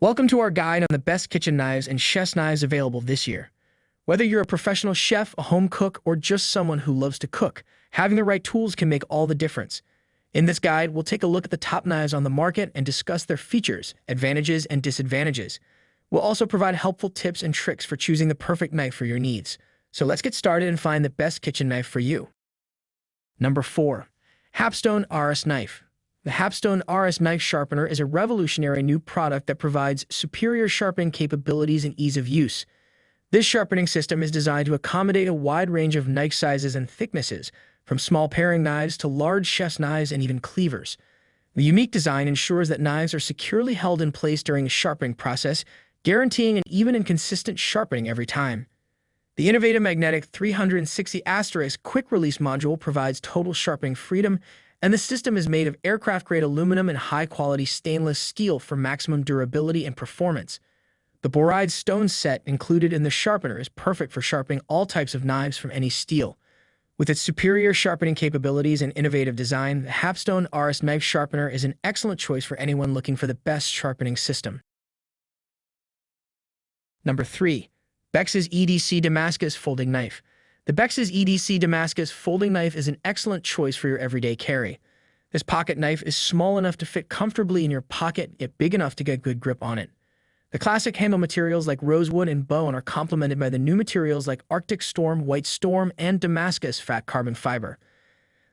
Welcome to our guide on the best kitchen knives and chef's knives available this year. Whether you're a professional chef, a home cook, or just someone who loves to cook, having the right tools can make all the difference. In this guide, we'll take a look at the top knives on the market and discuss their features, advantages, and disadvantages. We'll also provide helpful tips and tricks for choosing the perfect knife for your needs. So let's get started and find the best kitchen knife for you. Number 4. Hapstone RS Knife. The Hapstone RS Knife Sharpener is a revolutionary new product that provides superior sharpening capabilities and ease of use. This sharpening system is designed to accommodate a wide range of knife sizes and thicknesses, from small paring knives to large chef's knives and even cleavers. The unique design ensures that knives are securely held in place during the sharpening process, guaranteeing an even and consistent sharpening every time. The innovative magnetic 360* quick-release module provides total sharpening freedom, and the system is made of aircraft-grade aluminum and high-quality stainless steel for maximum durability and performance. The boride stone set included in the sharpener is perfect for sharpening all types of knives from any steel. With its superior sharpening capabilities and innovative design, the Hapstone RS Knife Sharpener is an excellent choice for anyone looking for the best sharpening system. Number 3. Bexez EDC Damascus Folding Knife. The Bexez EDC Damascus folding knife is an excellent choice for your everyday carry. This pocket knife is small enough to fit comfortably in your pocket, yet big enough to get good grip on it. The classic handle materials like rosewood and bone are complemented by the new materials like Arctic Storm, White Storm, and Damascus fat carbon fiber.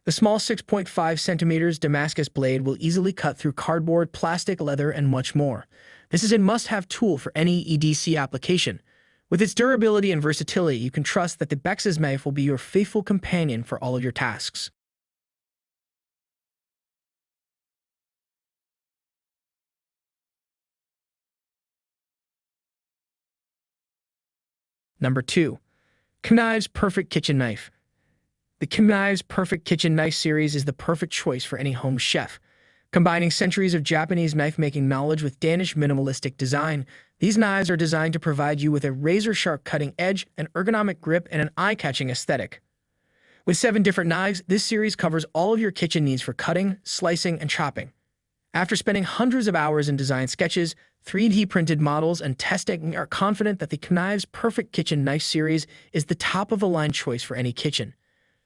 The small 6.5 centimeters Damascus blade will easily cut through cardboard, plastic, leather, and much more. This is a must-have tool for any EDC application. With its durability and versatility, you can trust that the Bexez knife will be your faithful companion for all of your tasks. Number 2. Qknives Perfect Kitchen Knife. The Qknives Perfect Kitchen Knife series is the perfect choice for any home chef. Combining centuries of Japanese knife-making knowledge with Danish minimalistic design, these knives are designed to provide you with a razor-sharp cutting edge, an ergonomic grip, and an eye-catching aesthetic. With 7 different knives, this series covers all of your kitchen needs for cutting, slicing, and chopping. After spending hundreds of hours in design sketches, 3D printed models, and testing, we are confident that the Qknives Perfect Kitchen Knife series is the top-of-the-line choice for any kitchen.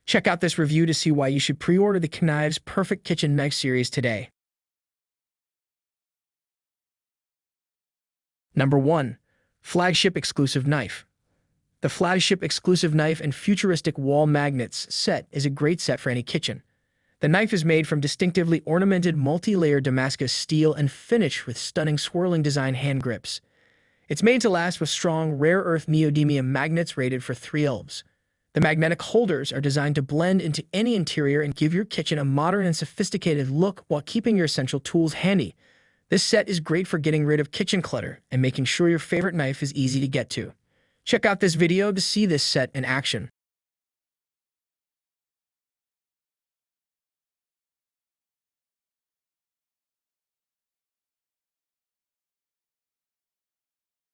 Check out this review to see why you should pre-order the Qknives Perfect Kitchen Knife series today. Number 1. Flagship Exclusive Knife. The Flagship Exclusive Knife and Futuristic Wall Magnets set is a great set for any kitchen. The knife is made from distinctively ornamented multi-layer Damascus steel and finished with stunning swirling design hand grips. It's made to last with strong, rare earth neodymium magnets rated for 3 elves. The magnetic holders are designed to blend into any interior and give your kitchen a modern and sophisticated look while keeping your essential tools handy. This set is great for getting rid of kitchen clutter and making sure your favorite knife is easy to get to. Check out this video to see this set in action.